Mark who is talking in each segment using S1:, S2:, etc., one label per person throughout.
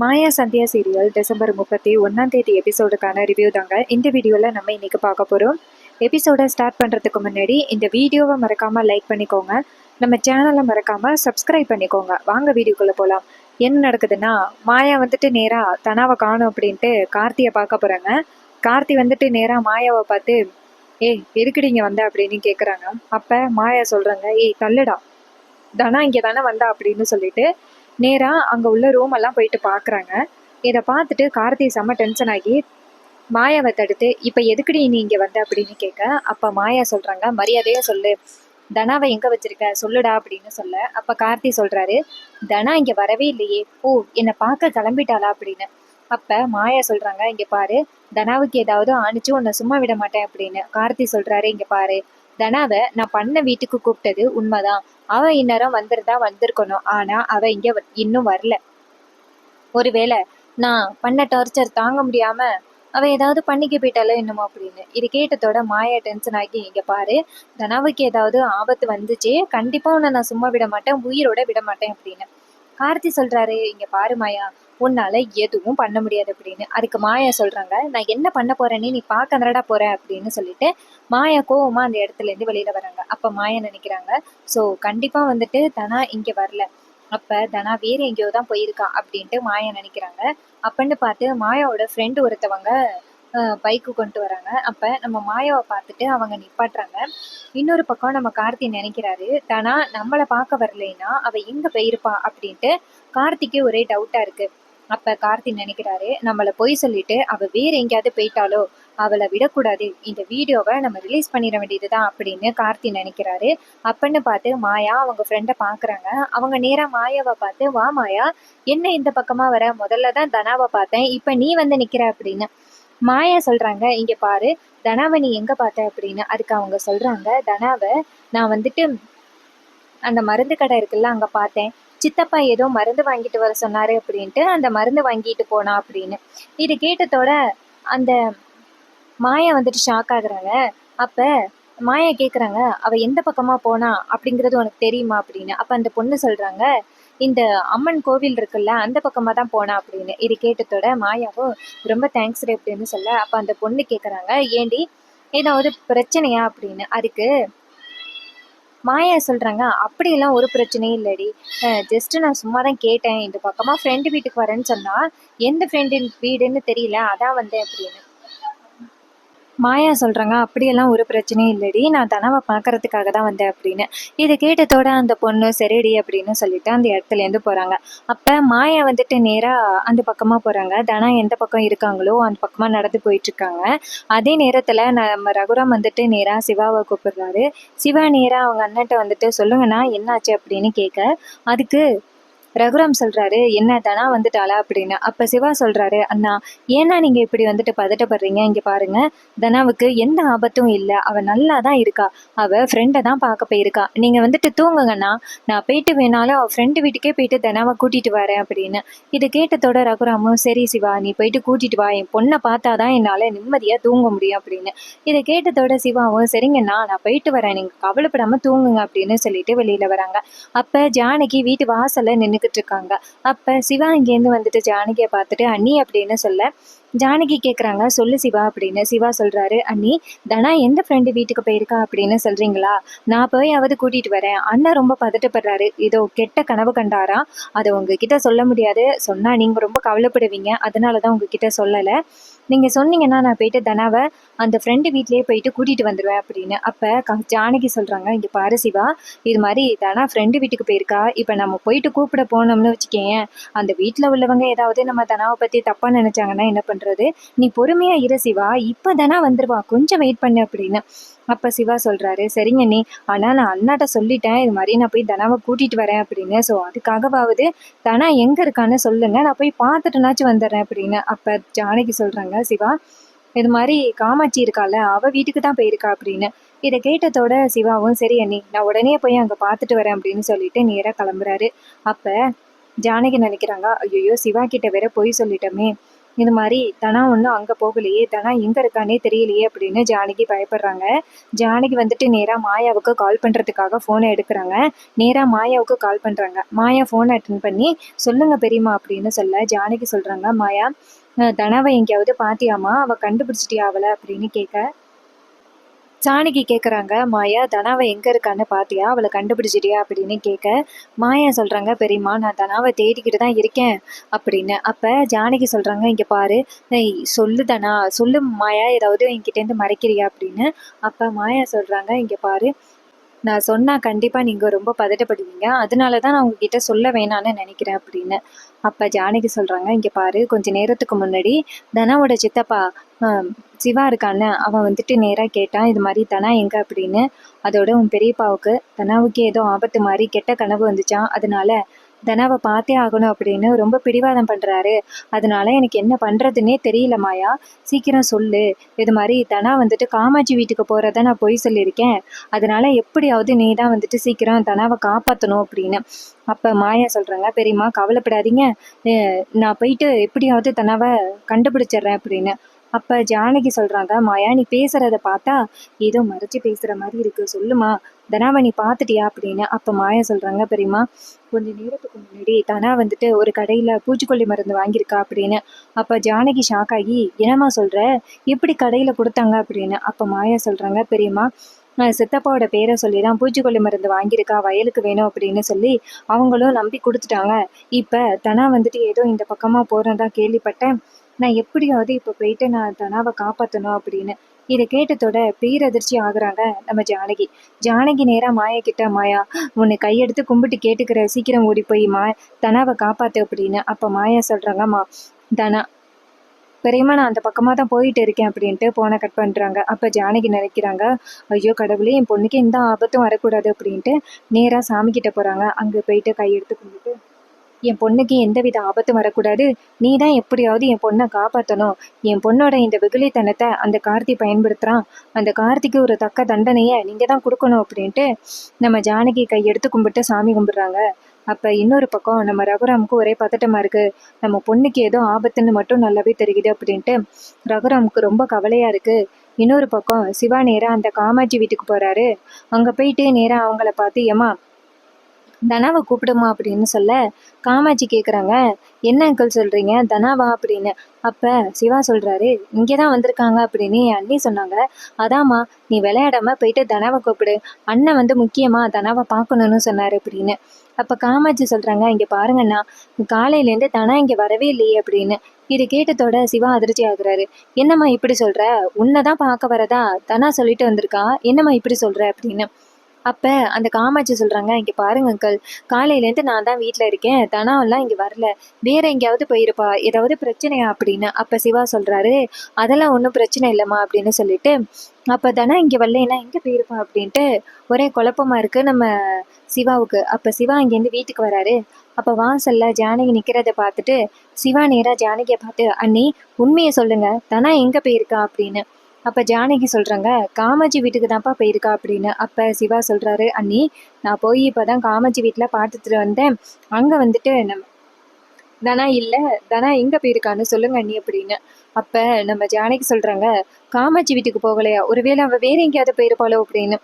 S1: மாயா Sandhya serial December 31 எபிசோடுக்கான review தாங்க இந்த வீடியோவில் நம்ம இன்னைக்கு பார்க்க போகிறோம். எபிசோடை ஸ்டார்ட் பண்ணுறதுக்கு முன்னாடி இந்த வீடியோவை மறக்காமல் லைக் பண்ணிக்கோங்க, நம்ம சேனலை மறக்காமல் சப்ஸ்கிரைப் பண்ணிக்கோங்க. வாங்க வீடியோக்குள்ளே போகலாம். என்ன நடக்குதுன்னா, மாயா வந்துட்டு நேராக தனாவை காணும் அப்படின்ட்டு கார்த்தியை பார்க்க போகிறாங்க. கார்த்தி வந்துட்டு நேராக மாயாவை பார்த்து, ஏய் எதுக்குடி இங்கே வந்த அப்படின்னு கேட்குறாங்க. அப்போ மாயா சொல்கிறாங்க, ஏய் தள்ளுடா, தனா இங்கே தானே வந்தா அப்படின்னு சொல்லிட்டு நேராக அங்கே உள்ள ரூம் எல்லாம் போயிட்டு பார்க்குறாங்க. இதை பார்த்துட்டு கார்த்தி செம்ம டென்ஷன் ஆகி மாயாவை தடுத்து, இப்போ எதுக்குடி நீ இங்கே வந்த அப்படின்னு கேட்க, அப்போ மாயா சொல்கிறாங்க, மரியாதையாக சொல்லு, தனாவை எங்கே வச்சிருக்க சொல்லுடா அப்படின்னு சொல்ல, அப்போ கார்த்தி சொல்கிறாரு, தனா இங்கே வரவே இல்லையே, ஓ என்னை பார்க்க கிளம்பிட்டாளா அப்படின்னு. அப்போ மாயா சொல்கிறாங்க, இங்கே பாரு, தனாவுக்கு ஏதாவது ஆணிச்சு உன்னை சும்மா விட மாட்டேன் அப்படின்னு. கார்த்தி சொல்கிறாரு, இங்கே பாரு, தனாவை நான் பண்ண வீட்டுக்கு கூப்பிட்டது உண்மைதான், அவ இந்நேரம் வந்திருந்தா வந்திருக்கணும், ஆனா அவ இங்க இன்னும் வரல. ஒருவேளை நான் பண்ண டார்ச்சர் தாங்க முடியாம அவ ஏதாவது பண்ணிக்க போயிட்டாலோ என்னமோ அப்படின்னு. இது கேட்டதோட மாயா டென்ஷன் ஆகி, இங்க பாரு, தனாவுக்கு ஏதாவது ஆபத்து வந்துச்சு, கண்டிப்பா உன்னை நான் சும்மா விட மாட்டேன், உயிரோட விட மாட்டேன் அப்படின்னு. கார்த்தி சொல்றாரு, இங்க பாரு மாயா, உன்னால எதுவும் பண்ண முடியாது அப்படின்னு. அதுக்கு மாயா சொல்றாங்க, நான் என்ன பண்ண போறேன்னு நீ பார்க்க தரடா போற அப்படின்னு சொல்லிட்டு மாயா கோவமா அந்த இடத்துல இருந்து வெளியில வராங்க. அப்ப மாயா நினைக்கிறாங்க, ஸோ கண்டிப்பா வந்துட்டு தனா இங்க வரல, அப்ப தனா வேற எங்கேயோ தான் போயிருக்கா அப்படின்ட்டு மாயா நினைக்கிறாங்க. அப்பன்னு பார்த்து மாயாவோட ஃப்ரெண்டு ஒருத்தவங்க பைக்கு கொண்டு வராங்க. அப்ப நம்ம மாயாவை பார்த்துட்டு அவங்க நிப்பாட்டுறாங்க. இன்னொரு பக்கம் நம்ம கார்த்தி நினைக்கிறாரு, தனா நம்மளை பார்க்க வரலைன்னா அவ எங்க போயிருப்பா அப்படின்ட்டு கார்த்திக்கு ஒரே டவுட்டா இருக்கு. அப்ப கார்த்தி நினைக்கிறாரு, நம்மளை பொய் சொல்லிட்டு அவ வேற எங்கேயாவது போயிட்டாலோ, அவளை விடக்கூடாது, இந்த வீடியோவை நம்ம ரிலீஸ் பண்ணிட வேண்டியதுதான் அப்படின்னு கார்த்தி நினைக்கிறாரு. அப்பன்னு பார்த்து மாயா அவங்க ஃப்ரெண்டை பாக்குறாங்க. அவங்க நேரா மாயாவை பார்த்து, வா மாயா, என்ன இந்த பக்கமா வர, முதல்ல தான் தனாவை பார்த்தேன், இப்ப நீ வந்து நிக்கிற அப்படின்னு. மாயா சொல்றாங்க, இங்க பாரு, தனாவை நீ எங்க பார்த்த அப்படின்னு. அதுக்கு அவங்க சொல்றாங்க, தனாவை நான் வந்துட்டு அந்த மருந்து கடை இருக்குல்ல அங்க பார்த்தேன், சித்தப்பா ஏதோ மருந்து வாங்கிட்டு வர சொன்னாரு அப்படின்ட்டு அந்த மருந்து வாங்கிட்டு போனா அப்படின்னு. இது கேட்டதோட அந்த மாயா வந்துட்டு ஷாக் ஆகுறாங்க. அப்ப மாயா கேக்குறாங்க, அவ எந்த பக்கமா போனா அப்படிங்கிறது உனக்கு தெரியுமா அப்படின்னு. அப்ப அந்த பொண்ணு சொல்றாங்க, இந்த அம்மன் கோவில் இருக்குல்ல அந்த பக்கமா தான் போனா அப்படின்னு. இது கேட்டதோட மாயாவும் ரொம்ப தேங்க்ஸ் அப்படின்னு சொல்ல, அப்ப அந்த பொண்ணு கேக்குறாங்க, ஏண்டி ஏதாவது பிரச்சனையா அப்படின்னு. அதுக்கு மாயா சொல்றாங்க, அப்படியெல்லாம் ஒரு பிரச்சனையும் இல்லடி, ஜஸ்ட் நான் சும்மா தான் கேட்டேன், இந்த பக்கமா ஃப்ரெண்டு வீட்டுக்கு வரேன்னு சொன்னா, எந்த ஃப்ரெண்டு வீடுன்னு தெரியல, அதான் வந்தேன் அப்படின்னு. மாயா சொல்றாங்க, அப்படியெல்லாம் ஒரு பிரச்சனையும் இல்லடி, நான் தனாவை பார்க்கறதுக்காக தான் வந்தேன் அப்படின்னு. இதை கேட்டதோட அந்த பொண்ணு சரிடி அப்படின்னு சொல்லிட்டு அந்த இடத்துல இருந்து போறாங்க. அப்ப மாயா வந்துட்டு நேரா அந்த பக்கமா போறாங்க. தனா எந்த பக்கம் இருக்காங்களோ அந்த பக்கமா நடந்து போயிட்டு இருக்காங்க. அதே நேரத்துல நம்ம ரகுராம் வந்துட்டு நேரா சிவாவை கூப்பிடுறாரு. சிவா நேரா அவங்க அண்ணன்ட்ட வந்துட்டு, சொல்லுங்கண்ணா என்னாச்சு அப்படின்னு கேட்க, அதுக்கு ரகுராம் சொல்றாரு, என்ன தனா வந்துட்டாளா அப்படின்னு. அப்ப சிவா சொல்றாரு, அண்ணா ஏன்னா நீங்க இப்படி வந்துட்டு பதட்டப்படுறீங்க, இங்க பாருங்க, தனாவுக்கு எந்த ஆபத்தும் இல்லை, அவ நல்லா தான் இருக்கா, அவ ஃப்ரெண்டை தான் பார்க்க போயிருக்கா, நீங்க வந்துட்டு தூங்குங்கண்ணா, நான் போயிட்டு வேணாலும் அவ ஃப்ரெண்டு வீட்டுக்கே போயிட்டு தனாவை கூட்டிட்டு வரேன் அப்படின்னு. இது கேட்டதோட ரகுராமும், சரி சிவா நீ போயிட்டு கூட்டிட்டு வா, என் பொண்ணை பார்த்தாதான் என்னால நிம்மதியா தூங்க முடியும் அப்படின்னு. இதை கேட்டதோட சிவாவும், சரிங்கண்ணா நான் போயிட்டு வரேன், நீங்க கவலைப்படாம தூங்குங்க அப்படின்னு சொல்லிட்டு வெளியில வராங்க. அப்ப ஜானகி வீட்டு வாசல்ல நின்னுக்கிட்டு இருக்காங்க. அப்ப சிவா இங்கேருந்து வந்துட்டு ஜானகியை பார்த்துட்டு, அண்ணி அப்படின்னு சொல்ல, ஜானகி கேட்குறாங்க, சொல்லு சிவா அப்படின்னு. சிவா சொல்றாரு, அண்ணி தனா எந்த ஃப்ரெண்டு வீட்டுக்கு போயிருக்கா அப்படின்னு சொல்றீங்களா, நான் போயாவது கூட்டிட்டு வரேன், அண்ணன் ரொம்ப பதட்டப்படுறாரு, ஏதோ கெட்ட கனவு கண்டாரா, அதை உங்ககிட்ட சொல்ல முடியாது, சொன்னா நீங்க ரொம்ப கவலைப்படுவீங்க, அதனாலதான் உங்ககிட்ட சொல்லலை, நீங்க சொன்னீங்கன்னா நான் போயிட்டு தனாவை அந்த ஃப்ரெண்டு வீட்லயே போயிட்டு கூட்டிட்டு வந்துடுவேன் அப்படின்னு. அப்ப ஜானகி சொல்றாங்க, இங்க பாரு சிவா, இது மாதிரி தனா ஃப்ரெண்டு வீட்டுக்கு போயிருக்கா, இப்ப நம்ம போயிட்டு கூப்பிட போனோம்னு வச்சுக்கேன், அந்த வீட்டுல உள்ளவங்க ஏதாவது நம்ம தனாவை பத்தி தப்பா நினைச்சாங்கன்னா என்ன பண்றது, நீ பொறுமையா இரு சிவா, இப்ப தனா வந்துருவா, கொஞ்சம் வெயிட் பண்ணு அப்படின்னு. அப்ப சிவா சொல்றாரு, சரிங்க நீ, ஆனா நான் அண்ணாட்ட சொல்லிட்டேன், இது மாதிரி நான் போய் தனாவை கூட்டிட்டு வரேன் அப்படின்னு, ஸோ அதுக்காகவாவது தனா எங்க இருக்கான்னு சொல்லுங்க, நான் போய் பார்த்துட்டுனாச்சும் வந்துடுறேன் அப்படின்னு. அப்ப ஜானகி சொல்றாங்க, சிவா இது மாதிரி காமாட்சி இருக்கால அவ வீட்டுக்கு தான் போயிருக்கா அப்படின்னு. இதை கேட்டதோட சிவாவும், சரி அண்ணி நான் உடனே போய் அங்க பார்த்துட்டு வரேன் அப்படின்னு சொல்லிட்டு நேரா கிளம்புறாரு. அப்ப ஜானகி நினைக்கிறாங்க, ஐயோ சிவா கிட்ட வேற போய் சொல்லிட்டோமே, இது மாதிரி தனா ஒன்றும் அங்கே போகலையே, தனா எங்கே இருக்கானே தெரியலையே அப்படின்னு ஜானகி பயப்படுறாங்க. ஜானகி வந்துட்டு நேராக மாயாவுக்கு கால் பண்ணுறதுக்காக ஃபோனை எடுக்கிறாங்க. நேராக மாயாவுக்கு கால் பண்ணுறாங்க. மாயா ஃபோனை அட்டன் பண்ணி சொல்லுங்க பெரியம்மா அப்படின்னு சொல்ல ஜானகி சொல்கிறாங்க, மாயா தனாவை எங்கேயாவது பாத்தியாமா, அவள் கண்டுபிடிச்சிட்டியா அவளை அப்படின்னு கேட்க ஜானகி கேட்குறாங்க, மாயா தனாவை எங்கே இருக்கான்னு பார்த்தியா, அவளை கண்டுபிடிச்சிட்டியா அப்படின்னு கேட்க மாயா சொல்கிறாங்க, பெரியம்மா நான் தனாவை தேடிக்கிட்டு தான் இருக்கேன் அப்படின்னு. அப்போ ஜானகி சொல்கிறாங்க, இங்கே பாரு, சொல்லு தனா, சொல்லு மாயா, ஏதாவது என்கிட்டேருந்து மறைக்கிறியா அப்படின்னு. அப்போ மாயா சொல்கிறாங்க, இங்கே பாரு, நான் சொன்னால் கண்டிப்பாக நீங்கள் ரொம்ப பதட்டப்படுவீங்க, அதனால தான் நான் உங்ககிட்ட சொல்ல வேணான்னு நினைக்கிறேன் அப்படின்னு. அப்போ ஜானகி சொல்கிறாங்க, இங்கே பாரு, கொஞ்சம் நேரத்துக்கு முன்னாடி தனாவோட சித்தப்பா சிவா இருக்கான்னு அவன் வந்துட்டு நேராக கேட்டான், இது மாதிரி தனா எங்கே அப்படின்னு. அதோட உன் பெரியப்பாவுக்கு தனாவுக்கு ஏதோ ஆபத்து மாதிரி கெட்ட கனவு வந்துச்சான், அதனால தனாவை பார்த்தே ஆகணும் அப்படின்னு ரொம்ப பிடிவாதம் பண்ணுறாரு. அதனால எனக்கு என்ன பண்ணுறதுன்னே தெரியல மாயா, சீக்கிரம் சொல்லு. இது மாதிரி தனா வந்துட்டு காமாட்சி வீட்டுக்கு போகிறத நான் பொய் சொல்லியிருக்கேன், அதனால எப்படியாவது நீ தான் வந்துட்டு சீக்கிரம் தனாவை காப்பாற்றணும் அப்படின்னு. அப்போ மாயா சொல்கிறாங்க, பெரியம்மா கவலைப்படாதீங்க, நான் போயிட்டு எப்படியாவது தனாவை கண்டுபிடிச்சிட்றேன் அப்படின்னு. அப்போ ஜானகி சொல்கிறாங்க, மாயா நீ பேசுகிறத பார்த்தா ஏதோ மறைச்சி பேசுகிற மாதிரி இருக்குது, சொல்லுமா தனாவை நீ பார்த்துட்டியா அப்படின்னு. அப்போ மாயா சொல்கிறாங்க, பெரியம்மா கொஞ்ச நேரத்துக்கு முன்னாடி தனா வந்துட்டு ஒரு கடையில் பூச்சிக்கொல்லி மருந்து வாங்கியிருக்கா அப்படின்னு. அப்போ ஜானகி ஷாக் ஆகி, என்னம்மா சொல்கிற, எப்படி கடையில் கொடுத்தாங்க அப்படின்னு. அப்போ மாயா சொல்கிறாங்க, பெரியம்மா சித்தப்பாவோட பேரை சொல்லி தான் பூச்சிக்கொல்லி மருந்து வாங்கியிருக்கா, வயலுக்கு வேணும் அப்படின்னு சொல்லி அவங்களும் நம்பி கொடுத்துட்டாங்க. இப்போ தனா வந்துட்டு ஏதோ இந்த பக்கமாக போகிறதா கேள்விப்பட்டேன், நான் எப்படியாவது இப்போ போயிட்டு நான் தனாவை காப்பாற்றணும் அப்படின்னு. இதை கேட்டதோட பேரதிர்ச்சி ஆகுறாங்க நம்ம ஜானகி. ஜானகி நேராக மாயா கிட்ட, மாயா உன்னை கையெடுத்து கும்பிட்டு கேட்டுக்கிற, சீக்கிரம் ஓடி போய் தனாவை காப்பாற்று அப்படின்னு. அப்போ மாயா சொல்கிறாங்க, தனா பெரியம்மா நான் அந்த பக்கமாக தான் போயிட்டு இருக்கேன் அப்படின்ட்டு போனை கட் பண்ணுறாங்க. அப்போ ஜானகி நினைக்கிறாங்க, ஐயோ கடவுளே, என் பொண்ணுக்கு எந்த ஆபத்தும் வரக்கூடாது அப்படின்ட்டு நேராக சாமிக்கிட்ட போகிறாங்க. அங்கே போயிட்டு கையெடுத்து கும்பிட்டு, என் பொண்ணுக்கு எந்தவித ஆபத்தும் வரக்கூடாது, நீ தான் எப்படியாவது என் பொண்ணை காப்பாற்றணும், என் பொண்ணோட இந்த வெகுளித்தனத்தை அந்த கார்த்தி பயன்படுத்துகிறான், அந்த கார்த்திக்கு ஒரு தக்க தண்டனையை நீங்கள் தான் கொடுக்கணும் அப்படின்ட்டு நம்ம ஜானகி கையெடுத்து கும்பிட்டு சாமி கும்பிட்றாங்க. அப்போ இன்னொரு பக்கம் நம்ம ரகுராமுக்கு ஒரே பதட்டமாக இருக்குது, நம்ம பொண்ணுக்கு ஏதோ ஆபத்துன்னு மட்டும் நல்லாவே தெரியுது அப்படின்ட்டு ரகுராமுக்கு ரொம்ப கவலையாக இருக்குது. இன்னொரு பக்கம் சிவா நேராக அந்த காமாட்சி வீட்டுக்கு போகிறாரு. அங்கே போயிட்டு நேராக அவங்கள பார்த்து, ஏமா தனாவை கூப்பிடுமா அப்படின்னு சொல்ல காமாட்சி கேட்குறாங்க, என்ன அங்கிள் சொல்கிறீங்க, தனாவா அப்படின்னு. அப்போ சிவா சொல்கிறாரு, இங்கே தான் வந்திருக்காங்க அப்படின்னு என் அண்ணி சொன்னாங்க, அதாம்மா நீ விளையாடாமல் போயிட்டு தனாவை கூப்பிடு, அண்ணன் வந்து முக்கியமாக தனாவை பார்க்கணுன்னு சொன்னார் அப்படின்னு. அப்போ காமாட்சி சொல்கிறாங்க, இங்கே பாருங்கண்ணா, காலையிலேருந்து தனா இங்கே வரவே இல்லையே அப்படின்னு. இது கேட்டதோட சிவா அதிர்ச்சி ஆகுறாரு. என்னம்மா இப்படி சொல்கிற, உன்னை தான் பார்க்க வரதா தனா சொல்லிட்டு வந்திருக்கா, என்னம்மா இப்படி சொல்கிற அப்படின்னு. அப்போ அந்த காமாட்சி சொல்கிறாங்க, இங்கே பாருங்க அங்கிள், காலையிலேருந்து நான் தான் வீட்டில் இருக்கேன், தனாவெல்லாம் இங்கே வரல, வேற எங்கேயாவது போயிருப்பா, ஏதாவது பிரச்சனையா அப்படின்னு. அப்போ சிவா சொல்கிறாரு, அதெல்லாம் ஒன்றும் பிரச்சனை இல்லைம்மா அப்படின்னு சொல்லிட்டு, அப்போ தனா இங்கே வரலைன்னா எங்கே போயிருப்பா அப்படின்ட்டு ஒரே குழப்பமாக இருக்குது நம்ம சிவாவுக்கு. அப்போ சிவா இங்கேருந்து வீட்டுக்கு வராரு. அப்போ வாசல்ல ஜானகி நிற்கிறத பார்த்துட்டு சிவா நேராக ஜானகியை பார்த்து, அண்ணி உண்மையை சொல்லுங்க, தனா எங்கே போயிருக்கா அப்படின்னு. அப்போ ஜானகி சொல்கிறாங்க, காமாட்சி வீட்டுக்கு தான்ப்பா போயிருக்கா அப்படின்னு. அப்போ சிவா சொல்கிறாரு, அண்ணி நான் போய் இப்போ தான் காமாட்சி வீட்டில் பார்த்துட்டு வந்தேன், அங்கே வந்துட்டு நம்ம தனா இல்லை, தனா எங்கே போயிருக்கான்னு சொல்லுங்க அண்ணி அப்படின்னு. அப்போ நம்ம ஜானகி சொல்கிறாங்க, காமாட்சி வீட்டுக்கு போகலையா, ஒருவேளை அவள் வேற எங்கேயாவது போயிருப்பாளோ அப்படின்னு.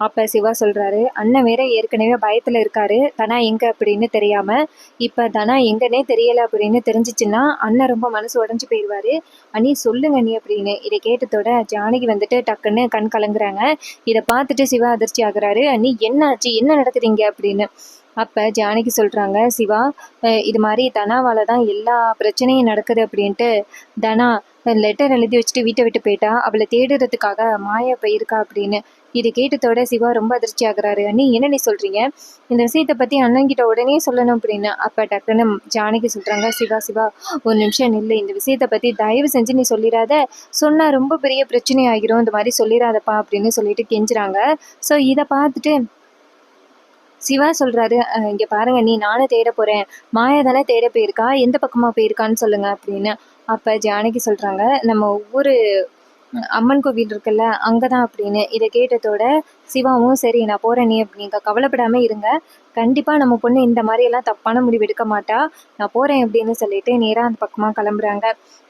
S1: அப்போ சிவா சொல்கிறாரு, அண்ணன் வேற ஏற்கனவே பயத்தில் இருக்காரு, தனா எங்கே அப்படின்னு தெரியாமல், இப்போ தனா எங்கன்னே தெரியலை அப்படின்னு தெரிஞ்சிச்சுன்னா அண்ணன் ரொம்ப மனசு உடஞ்சி போயிடுவார், அண்ணி சொல்லுங்க அண்ணி அப்படின்னு. இதை கேட்டதோட ஜானகி வந்துட்டு டக்குன்னு கண் கலங்குறாங்க. இதை பார்த்துட்டு சிவா அதிர்ச்சி ஆகுறாரு, அண்ணி என்ன ஆச்சு, என்ன நடக்குதுங்க அப்படின்னு. அப்போ ஜானகி சொல்கிறாங்க, சிவா இது மாதிரி தனாவால் தான் எல்லா பிரச்சனையும் நடக்குது அப்படின்ட்டு தனா லெட்டர் எழுதி வச்சுட்டு வீட்டை விட்டு போயிட்டா, அவளை தேடுறதுக்காக மாயா போயிருக்கா அப்படின்னு. இது கேட்டதோட சிவா ரொம்ப அதிர்ச்சி ஆகுறாரு, அண்ணி என்ன நீ சொல்கிறீங்க, இந்த விஷயத்தை பற்றி அண்ணன்கிட்ட உடனே சொல்லணும் அப்படின்னு. அப்போ டக்குன்னு ஜானகி சொல்கிறாங்க, சிவா சிவா ஒரு நிமிஷம் நில்லு, இந்த விஷயத்தை பற்றி தயவு செஞ்சு நீ சொல்லிடாத, சொன்னால் ரொம்ப பெரிய பிரச்சனை ஆகிரும், இந்த மாதிரி சொல்லிடாதப்பா அப்படின்னு சொல்லிட்டு கெஞ்சுறாங்க. ஸோ இதை பார்த்துட்டு சிவா சொல்கிறாரு, இங்கே பாருங்க நீ, நானும் தேட போகிறேன், மாயா தானே தேட போயிருக்கா, எந்த பக்கமாக போயிருக்கான்னு சொல்லுங்க அப்படின்னு. அப்போ ஜானகி சொல்கிறாங்க, நம்ம ஒவ்வொரு அம்மன் கோவில் இருக்குல்ல அங்கே தான் அப்படின்னு. இதை கேட்டதோட சிவாவும் சரி நான் போகிறேன், நீங்கள் கவலைப்படாமல் இருங்க, கண்டிப்பாக நம்ம பொண்ணு இந்த மாதிரியெல்லாம் தப்பான முடிவு எடுக்க மாட்டா, நான் போகிறேன் அப்படின்னு சொல்லிட்டு நேராக அந்த பக்கமாக கிளம்புறாங்க.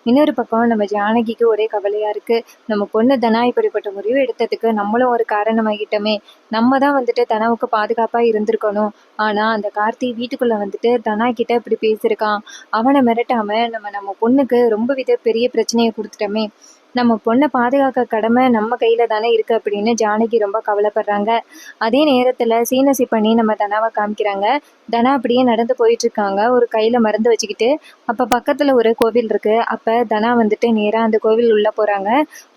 S1: இன்னொரு பக்கம் நம்ம ஜானகிக்கு ஒரே கவலையாக இருக்குது. நம்ம பொண்ணு தனா இப்படிப்பட்ட முடிவு எடுத்ததுக்கு நம்மளும் ஒரு காரணமாகிட்டோமே, நம்ம தான் வந்துட்டு தனாவுக்கு பாதுகாப்பாக இருந்திருக்கணும். ஆனால் அந்த கார்த்தி வீட்டுக்குள்ளே வந்துட்டு தனா கிட்ட இப்படி பேசியிருக்கான். அவனை மிரட்டாமல் நம்ம பொண்ணுக்கு ரொம்ப பெரிய பிரச்சனையை கொடுத்துட்டோமே, நம்ம பொண்ணை பாதுகாக்க கடமை நம்ம கையில தானே இருக்கு அப்படின்னு ஜானகி ரொம்ப கவலைப்படுறாங்க. அதே நேரத்துல சீனசி பண்ணி நம்ம தனாவை காமிக்கிறாங்க. தனா அப்படியே நடந்து போயிட்டு இருக்காங்க, ஒரு கையில மருந்து வச்சுக்கிட்டு. அப்ப பக்கத்துல ஒரு கோவில் இருக்கு. அப்ப தனா வந்துட்டு நேரா அந்த கோவில் உள்ள போறாங்க.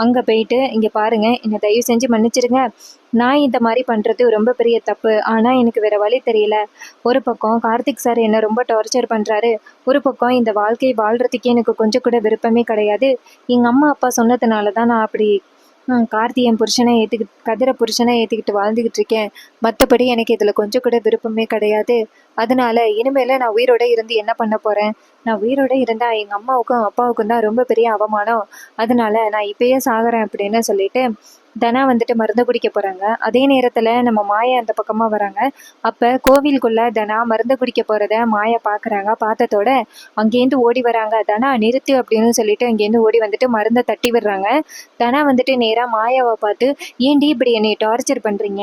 S1: அங்க போயிட்டு, இங்க பாருங்க, என்னை தயவு செஞ்சு மன்னிச்சிருங்க, நான் இந்த மாதிரி பண்றது ரொம்ப பெரிய தப்பு. ஆனா எனக்கு வேற வழி தெரியல. ஒரு பக்கம் கார்த்திக் சார் என்ன ரொம்ப டார்ச்சர் பண்றாரு, ஒரு பக்கம் இந்த வாழ்க்கை வாழ்றதுக்கே எனக்கு கொஞ்சம் கூட விருப்பமே கிடையாது. எங்க அம்மா அப்பா சொன்னதுனால தான் நான் அப்படி கார்த்தி என் புருஷனை கதிரை புருஷனை ஏற்றுக்கிட்டு வாழ்ந்துக்கிட்டு இருக்கேன். மற்றபடி எனக்கு இதில் கொஞ்சம் கூட விருப்பமே கிடையாது. அதனால இனிமேல் நான் உயிரோட இருந்து என்ன பண்ண போகிறேன்? நான் உயிரோட இருந்தால் எங்கள் அம்மாவுக்கும் அப்பாவுக்கும் தான் ரொம்ப பெரிய அவமானம். அதனால நான் இப்பயே சாகிறேன் அப்படின்னு சொல்லிட்டு தனா வந்துட்டு மருந்து குடிக்க போகிறாங்க. அதே நேரத்தில் நம்ம மாயா அந்த பக்கமாக வராங்க. அப்போ கோவிலுக்குள்ள தனா மருந்து குடிக்க போகிறத மாயா பார்க்குறாங்க. பார்த்ததோட அங்கேருந்து ஓடி வராங்க. தனா நிறுத்து அப்படின்னு சொல்லிட்டு அங்கேருந்து ஓடி வந்துட்டு மருந்தை தட்டி விடுறாங்க. தனா வந்துட்டு நேராக மாயாவை பார்த்து, ஏன்டி இப்படி என்னை டார்ச்சர் பண்ணுறீங்க,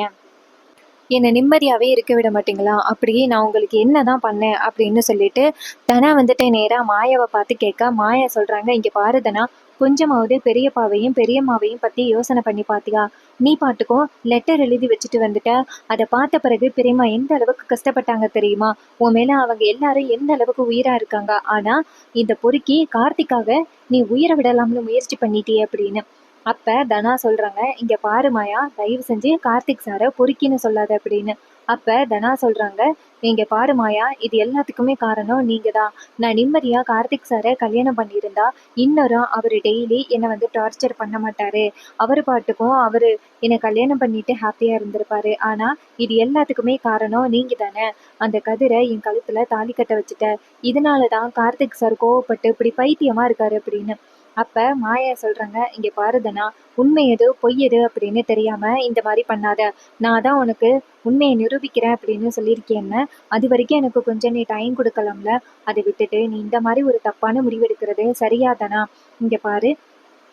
S1: என்னை நிம்மதியாகவே இருக்க விட மாட்டீங்களா, அப்படி நான் உங்களுக்கு என்ன தான் பண்ணேன் அப்படின்னு சொல்லிட்டு தனா வந்துட்டு நேராக மாயாவை பார்த்து கேட்க, மாயா சொல்கிறாங்க, இங்கே பாரு தனா, கொஞ்சமாவது பெரியப்பாவையும் பெரியம்மாவையும் பற்றி யோசனை பண்ணி பார்த்தியா? நீ பாட்டுக்கும் லெட்டர் எழுதி வச்சுட்டு வந்துட்ட. அதை பார்த்த பிறகு பெரியம்மா எந்த அளவுக்கு கஷ்டப்பட்டாங்க தெரியுமா? உன் மேலே அவங்க எல்லாரும் எந்த அளவுக்கு உயிராக இருக்காங்க. ஆனால் இந்த பொறுக்கி கார்த்திக்காக நீ உயிரை விடலாம்னு முயற்சி பண்ணிட்டியே அப்படின்னு. அப்ப தனா சொல்றாங்க, இங்க பாரு மாயா, தயவு செஞ்சு கார்த்திக் சாரை பொறுக்கின்னு சொல்லாத அப்படின்னு. அப்ப தனா சொல்றாங்க, இங்க பாரு மாயா, இது எல்லாத்துக்குமே காரணம் நீங்க தான். நான் நிம்மதியா கார்த்திக் சாரை கல்யாணம் பண்ணியிருந்தா இன்னொரும் அவரு டெய்லி என்னை வந்து டார்ச்சர் பண்ண மாட்டாரு. அவரு பாட்டுக்கும் அவரு என்னை கல்யாணம் பண்ணிட்டு ஹாப்பியா இருந்திருப்பாரு. ஆனா இது எல்லாத்துக்குமே காரணம் நீங்க தானே. அந்த கதிரை என் கழுத்துல தாலி கட்ட வச்சுட்ட. இதனாலதான் கார்த்திக் சார் கோவப்பட்டு இப்படி பைத்தியமா இருக்காரு அப்படின்னு. அப்ப மாயா சொல்றாங்க, இங்க பாரு தனா, உண்மை எது பொய் எது அப்படின்னு தெரியாம இந்த மாதிரி பண்ணாத. நான் தான் உனக்கு உண்மையை நிரூபிக்கிறேன் அப்படின்னு சொல்லியிருக்கேன்னு. அது வரைக்கும் எனக்கு கொஞ்சம் நீ டைம் கொடுக்கலாம்ல. அதை விட்டுட்டு நீ இந்த மாதிரி ஒரு தப்பான முடிவெடுக்கிறது சரியா தானா? இங்க பாரு,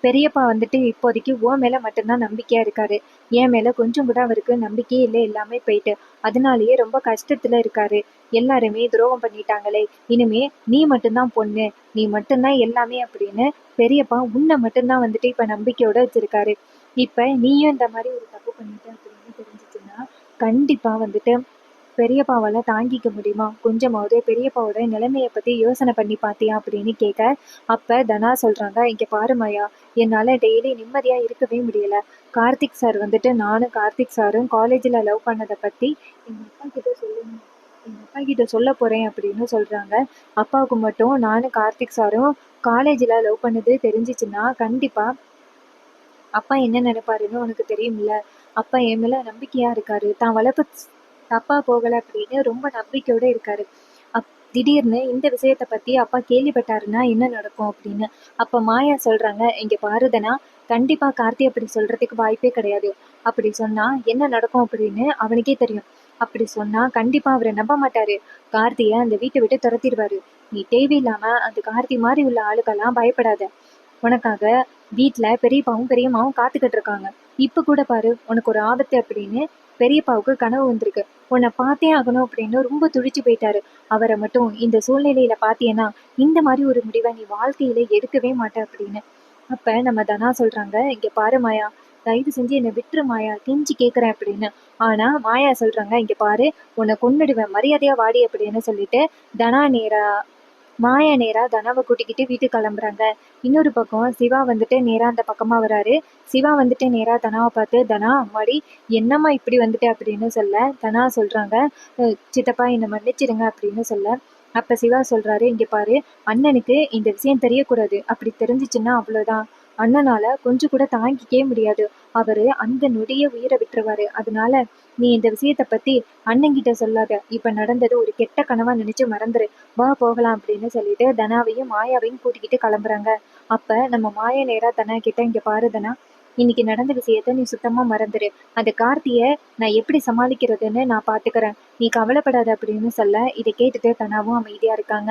S1: பெரியப்பா வந்துட்டு இப்போதைக்கு உன் மேல மட்டும்தான் நம்பிக்கையா இருக்காரு. என் மேல கொஞ்சம் கூட அவருக்கு நம்பிக்கையே இல்லை, எல்லாமே போயிட்டு. அதனாலேயே ரொம்ப கஷ்டத்துல இருக்காரு. எல்லாருமே துரோகம் பண்ணிட்டாங்களே, இனிமே நீ மட்டும்தான் பொண்ணு, நீ மட்டும்தான் எல்லாமே அப்படின்னு பெரியப்பா உன்னை மட்டும்தான் வந்துட்டு இப்ப நம்பிக்கையோட வச்சிருக்காரு. இப்ப நீயும் இந்த மாதிரி ஒரு தப்பு பண்ணிட்ட அப்படின்னு தெரிஞ்சிச்சுன்னா கண்டிப்பா வந்துட்டு பெரியப்பாவால தாங்கிக்க முடியுமா? கொஞ்சமாவது பெரியப்பாவோட நிலைமைய பத்தி யோசனை பண்ணி பார்த்தியா அப்படின்னு கேட்க, அப்ப தனா சொல்றாங்க, இங்க பாரு மாயா, என்னால டெய்லி நிம்மதியா இருக்கவே முடியல. கார்த்திக் சார் வந்துட்டு நானும் கார்த்திக் சாரும் காலேஜ்ல லவ் பண்ணதை பத்தி எங்க அப்பா கிட்ட சொல்லணும். எங்க அப்பா கிட்ட சொல்ல போறேன் அப்படின்னு சொல்றாங்க. அப்பாவுக்கு மட்டும் நானும் கார்த்திக் சாரும் காலேஜ்ல லவ் பண்ணது தெரிஞ்சிச்சுன்னா கண்டிப்பா அப்பா என்ன நினைப்பாருன்னு உனக்கு தெரியும்ல. அப்பா என் மேல நம்பிக்கையா இருக்காரு. தான் வளர்ப்பு தப்பா போகல அப்படின்னு ரொம்ப நம்பிக்கையோட இருக்காரு. திடீர்னு இந்த விஷயத்த பத்தி அப்பா கேள்விப்பட்டாருன்னா என்ன நடக்கும் அப்படின்னு. அப்ப மாயா சொல்றாங்க, இங்க பாருதனா, கண்டிப்பா கார்த்தி அப்படி சொல்றதுக்கு வாய்ப்பே கிடையாது. அப்படி சொன்னா என்ன நடக்கும் அப்படின்னு அவனுக்கே தெரியும். அப்படி சொன்னா கண்டிப்பா அவரை நம்ப மாட்டாரு. கார்த்திய அந்த வீட்டை விட்டு துரத்திடுவாரு. நீ தேவையில்லாம அந்த கார்த்தி மாதிரி உள்ள ஆளுக்கெல்லாம் பயப்படாத. உனக்காக வீட்டுல பெரியப்பாவும் பெரியம்மாவும் காத்துக்கிட்டு இருக்காங்க. இப்ப கூட பாரு, உனக்கு ஒரு ஆபத்து அப்படின்னு பெரியப்பாவுக்கு கனவு வந்திருக்கு. உன்னை பார்த்தே ஆகணும் அப்படின்னு ரொம்ப துடிச்சு போயிட்டாரு. அவரை மட்டும் இந்த சூழ்நிலையில பாத்தியன்னா இந்த மாதிரி ஒரு முடிவை நீ வாழ்க்கையில எடுக்கவே மாட்ட அப்படின்னு. அப்ப நம்ம தனா சொல்றாங்க, இங்க பாரு மாயா, தயவு செஞ்சு என்னை விட்டுரு மாயா, கெஞ்சி கேட்கறேன் அப்படின்னு. ஆனா மாயா சொல்றாங்க, இங்க பாரு, உன்னை கொன்னுடுவேன், மரியாதையா வாடி அப்படின்னு சொல்லிட்டு தனா நேரா மாயா நேரா தனாவை கூட்டிக்கிட்டு வீட்டுக்கு கிளம்புறாங்க. இன்னொரு பக்கம் சிவா வந்துட்டு நேரா அந்த பக்கமா வராரு. சிவா வந்துட்டு நேரா தனாவை பார்த்து, தனா அம்மாடி, என்னம்மா இப்படி வந்துட்டு அப்படின்னு சொல்ல, தனா சொல்றாங்க, சித்தப்பா என்னை மன்னிச்சிடுங்க அப்படின்னு சொல்ல. அப்ப சிவா சொல்றாரு, இங்க பாரு, அண்ணனுக்கு இந்த விஷயம் தெரியக்கூடாது. அப்படி தெரிஞ்சிச்சுன்னா அவ்வளவுதான். அண்ணனால கொஞ்சம் கூட தாங்கிக்கவே முடியாது. அவரு அந்த நொடிய உயிரை விட்டுருவாரு. அதனால நீ இந்த விஷயத்தை பற்றி அண்ணங்கிட்ட சொல்லாத. இப்போ நடந்தது ஒரு கெட்ட கனவா நினச்சி மறந்துரு. வா போகலாம் அப்படின்னு சொல்லிட்டு தனாவையும் மாயாவையும் கூட்டிக்கிட்டு கிளம்புறாங்க. அப்போ நம்ம மாயா நேராக தனா கிட்ட, இங்கே பாரு தனா, இன்னைக்கு நடந்த விஷயத்த நீ சுத்தமாக மறந்துரு. அந்த கார்த்தியை நான் எப்படி சமாளிக்கிறதுன்னு நான் பார்த்துக்கிறேன். நீ கவலைப்படாத அப்படின்னு சொல்ல, இதை கேட்டுட்டு தனாவும் அமைதியாக இருக்காங்க.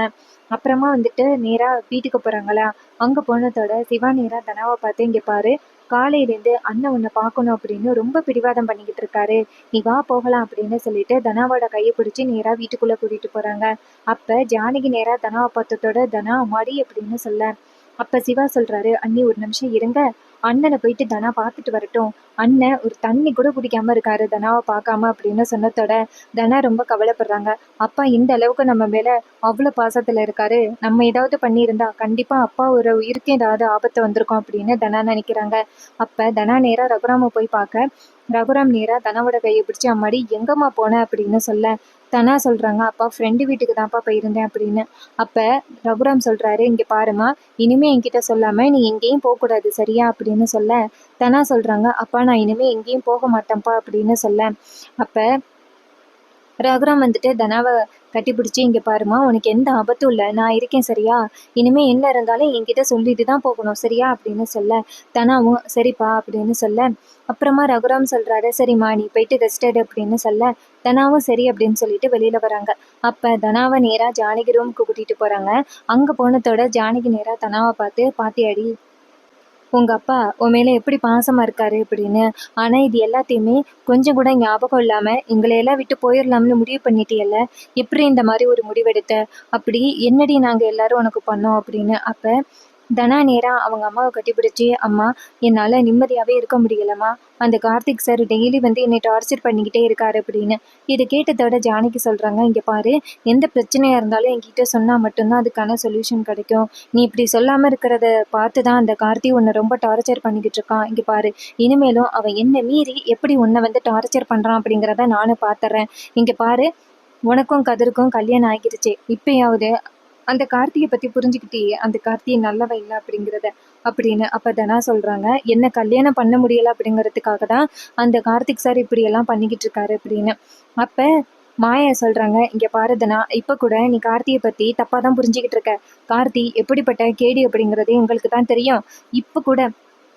S1: அப்புறமா வந்துட்டு நேராக வீட்டுக்கு போகிறாங்களா. அங்கே போனதோட சிவா நேராக தனாவை பார்த்து, இங்கே பாரு, காலையிலேருந்து அண்ணன் உன்னை பார்க்கணும் அப்படின்னு ரொம்ப பிடிவாதம் பண்ணிக்கிட்டு இருக்காரு. நீ வா போகலாம் அப்படின்னு சொல்லிட்டு தனாவோட கையை பிடிச்சி நேராக வீட்டுக்குள்ளே கூட்டிகிட்டு போகிறாங்க. அப்போ ஜானகி நேராக தனாவை பார்த்ததோட, தனா மாடி அப்படின்னு சொல்ல, அப்போ சிவா சொல்கிறாரு, அண்ணி ஒரு நிமிஷம் இருங்க, அண்ணனை போயிட்டு தனா பார்த்துட்டு வரட்டும். அண்ணன் ஒரு தண்ணி கூட குடிக்காம இருக்காரு தனாவை பார்க்காம அப்படின்னு சொன்னதோட தனா ரொம்ப கவலைப்படுறாங்க. அப்பா இந்த அளவுக்கு நம்ம மேலே அவ்வளோ பாசத்தில் இருக்காரு, நம்ம ஏதாவது பண்ணியிருந்தா கண்டிப்பாக அப்பா ஒரு உயிருக்கு ஏதாவது ஆபத்து வந்திருக்கும் அப்படின்னு தனா நினைக்கிறாங்க. அப்போ தனா நேராக ரகுராமை போய் பார்க்க, ரகுராம் நேராக தனாவோட கையை பிடிச்சி, அம்மாடி எங்கம்மா போன அப்படின்னு சொல்ல, தனா சொல்கிறாங்க, அப்பா ஃப்ரெண்டு வீட்டுக்கு தான்ப்பா போயிருந்தேன் அப்படின்னு. அப்போ ரகுராம் சொல்கிறாரு, இங்கே பாருமா, இனிமே என்கிட்ட சொல்லாமல் நீ எங்கேயும் போகக்கூடாது சரியா அப்படின்னு சொல்ல, தனா சொல்கிறாங்க, அப்பா நான் இனிமே எங்கேயும் போக மாட்டேன்ப்பா அப்படின்னு சொல்ல, அப்போ ரகுராம் வந்துட்டு தனாவை கட்டிப்பிடிச்சி, இங்கே பாருமா, உனக்கு எந்த ஆபத்தும் இல்லை, நான் இருக்கேன் சரியா, இனிமேல் என்ன இருந்தாலும் என்கிட்ட சொல்லிட்டு தான் போகணும் சரியா அப்படின்னு சொல்ல, தனாவும் சரிப்பா அப்படின்னு சொல்ல, அப்புறமா ரகுராம் சொல்கிறாரு, சரிம்மா நீ போயிட்டு ரெஸ்ட் எடு அப்படின்னு சொல்ல, தனாவும் சரி அப்படின்னு சொல்லிட்டு வெளியில் வராங்க. அப்போ தனாவை நேராக ஜானகி ரூமுக்கு கூட்டிகிட்டு போகிறாங்க. அங்கே போனதோட ஜானகி நேராக தனாவை பார்த்து, பாத்தியாடி உங்க அப்பா உன் மேல எப்படி பாசமா இருக்காரு அப்படின்னு. ஆனா இது எல்லாத்தையுமே கொஞ்சம் கூட ஞாபகம் இல்லாம எங்களையெல்லாம் விட்டு போயிடலாம்னு முடிவு பண்ணிட்டியல்ல, எப்படி இந்த மாதிரி ஒரு முடிவெடுத்த? அப்படி என்னடி நாங்க எல்லாரும் உனக்கு பண்ணோம் அப்படின்னு. அப்ப தனா நேரா அவங்க அம்மாவை கட்டிப்பிடிச்சி, அம்மா என்னால் நிம்மதியாகவே இருக்க முடியலம்மா, அந்த கார்த்திக் சார் டெய்லி வந்து என்னை டார்ச்சர் பண்ணிக்கிட்டே இருக்காரு அப்படின்னு. இதை கேட்டதோட ஜானகி சொல்கிறாங்க, இங்கே பாரு, எந்த பிரச்சனையாக இருந்தாலும் என்கிட்ட சொன்னால் மட்டும்தான் அதுக்கான சொல்யூஷன் கிடைக்கும். நீ இப்படி சொல்லாமல் இருக்கிறத பார்த்து தான் அந்த கார்த்தி உன்னை ரொம்ப டார்ச்சர் பண்ணிக்கிட்டு இருக்கான். இங்கே பாரு, இனிமேலும் அவன் என்னை மீறி எப்படி உன்னை வந்து டார்ச்சர் பண்ணுறான் அப்படிங்கிறத நானும் பார்த்துறேன். இங்கே பாரு, உனக்கும் கதிருக்கும் கல்யாணம் ஆகிருச்சு, இப்பயாவது அந்த கார்த்தியை பற்றி புரிஞ்சுக்கிட்டியே, அந்த கார்த்தியை நல்லவன் இல்லை அப்படிங்கிறத அப்படின்னு. அப்போ தனா சொல்கிறாங்க, என்ன கல்யாணம் பண்ண முடியலை அப்படிங்கிறதுக்காக தான் அந்த கார்த்திக் சார் இப்படியெல்லாம் பண்ணிக்கிட்டு இருக்காரு அப்படின்னு. அப்போ மாயா சொல்கிறாங்க, இங்கே பாரு தனா, இப்போ கூட நீ கார்த்தியை பற்றி தப்பாக தான் புரிஞ்சுக்கிட்டு இருக்க. கார்த்தி எப்படிப்பட்ட கேடி அப்படிங்கிறது எங்களுக்கு தான் தெரியும். இப்போ கூட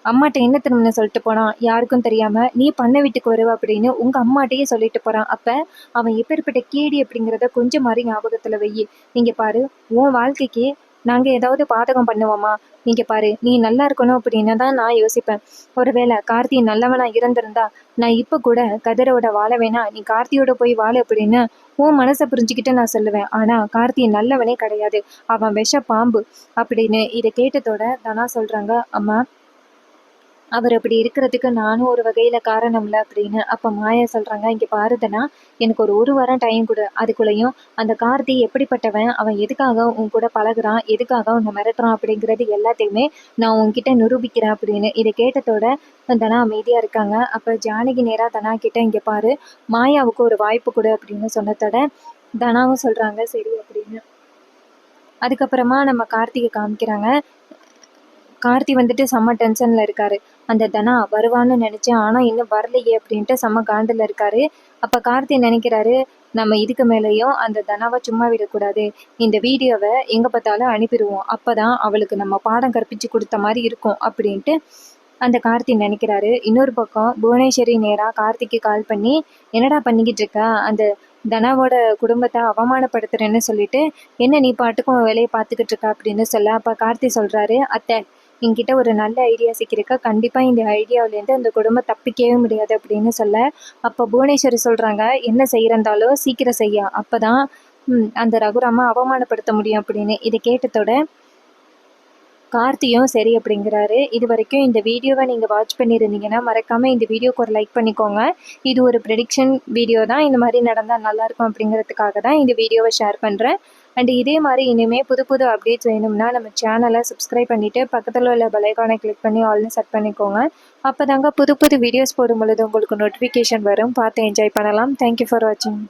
S1: அம்மாட்ட என்ன திரும்ப சொல்லிட்டு போனான், யாருக்கும் தெரியாம நீ பண்ண வீட்டுக்கு வருவ அப்படின்னு உங்க அம்மாட்டையே சொல்லிட்டு போறான். அப்ப அவன் எப்பேற்பட்ட கேடி அப்படிங்கிறத கொஞ்சம் மாதிரி ஞாபகத்துல வை. நீங்க பாரு, உன் வாழ்க்கைக்கு நாங்க ஏதாவது பாதகம் பண்ணுவோமா? நீங்க பாரு, நீ நல்லா இருக்கணும் அப்படின்னு தான் நான் யோசிப்பேன். ஒருவேளை கார்த்தி நல்லவனா இருந்திருந்தா நான் இப்ப கூட கதிரோட வாழ வேணா, நீ கார்த்தியோட போய் வாழ அப்படின்னு உன் மனசை புரிஞ்சுக்கிட்டு நான் சொல்லுவேன். ஆனா கார்த்தி நல்லவனே கிடையாது, அவன் விஷ பாம்பு அப்படின்னு. இதை கேட்டதோட தனா சொல்றாங்க, அம்மா அவர் அப்படி இருக்கிறதுக்கு நானும் ஒரு வகையில் காரணம்ல அப்படின்னு. அப்போ மாயா சொல்கிறாங்க, இங்கே பாருதனா, எனக்கு ஒரு வாரம் டைம் கொடு, அதுக்குள்ளேயும் அந்த கார்த்தி எப்படிப்பட்டவன், அவன் எதுக்காக உன் கூட பழகுறான், எதுக்காக உன்னை மிரட்டுறான் அப்படிங்கிறது எல்லாத்தையுமே நான் உன்கிட்ட நிரூபிக்கிறேன் அப்படின்னு. இதை கேட்டதோட தனா அமைதியாக இருக்காங்க. அப்போ ஜானகி நேராக தனா கிட்ட, இங்கே பாரு, மாயாவுக்கு ஒரு வாய்ப்பு கொடு அப்படின்னு சொன்னதோட தனாவும் சொல்கிறாங்க சரி அப்படின்னு. அதுக்கப்புறமா நம்ம கார்த்திகை காமிக்கிறாங்க. கார்த்தி வந்துட்டு செம்ம டென்ஷனில் இருக்காரு. அந்த தனா வருவான்னு நினச்சேன், ஆனால் இன்னும் வரலையே அப்படின்ட்டு செம்ம காண்டில் இருக்காரு. அப்போ கார்த்தி நினைக்கிறாரு, நம்ம இதுக்கு மேலேயும் அந்த தனாவை சும்மா விடக்கூடாது, இந்த வீடியோவை எங்கே பார்த்தாலும் அனுப்பிடுவோம், அப்போ தான் அவளுக்கு நம்ம பாடம் கற்பித்து கொடுத்த மாதிரி இருக்கும் அப்படின்ட்டு அந்த கார்த்தி நினைக்கிறாரு. இன்னொரு பக்கம் புவனேஸ்வரி நேராக கார்த்திக்கு கால் பண்ணி, என்னடா பண்ணிக்கிட்டு இருக்க, அந்த தனாவோட குடும்பத்தை அவமானப்படுத்துறேன்னு சொல்லிட்டு என்ன நீ பாட்டுக்கும் வேலையை பார்த்துக்கிட்டு இருக்க அப்படின்னு சொல்ல, அப்போ கார்த்தி சொல்கிறாரு, அத்தை என்கிட்ட ஒரு நல்ல ஐடியா சிக்கியிருக்கா, கண்டிப்பாக இந்த ஐடியாவிலேருந்து அந்த குடும்பம் தப்பிக்கவே முடியாது அப்படின்னு சொல்ல, அப்போ புவனேஸ்வரி சொல்கிறாங்க, என்ன செய்கிறந்தாலும் சீக்கிரம் செய்ய, அப்போ தான் அந்த ரகுராமை அவமானப்படுத்த முடியும் அப்படின்னு. இதை கேட்டதோட கார்த்தியும் சரி அப்படிங்கிறாரு. இது வரைக்கும் இந்த வீடியோவை நீங்கள் வாட்ச் பண்ணியிருந்தீங்கன்னா மறக்காமல் இந்த வீடியோக்கு ஒரு லைக் பண்ணிக்கோங்க. இது ஒரு ப்ரெடிக்ஷன் வீடியோ தான், இந்த மாதிரி நடந்தால் நல்லாயிருக்கும் அப்படிங்கிறதுக்காக தான் இந்த வீடியோவை ஷேர் பண்ணுறேன். அண்ட் இதே மாதிரி இனிமேல் புது புது அப்டேட்ஸ் வேணும்னா நம்ம சேனலை சப்ஸ்கிரைப் பண்ணிவிட்டு பக்கத்தில் உள்ள பெலைக்கானை கிளிக் பண்ணி ஆல்னு செட் பண்ணிக்கோங்க. அப்போ தாங்க புது புது வீடியோஸ் போடும் பொழுது உங்களுக்கு நோட்டிஃபிகேஷன் வரும், பார்த்து என்ஜாய் பண்ணலாம். தேங்க்யூ ஃபார் வாட்சிங்.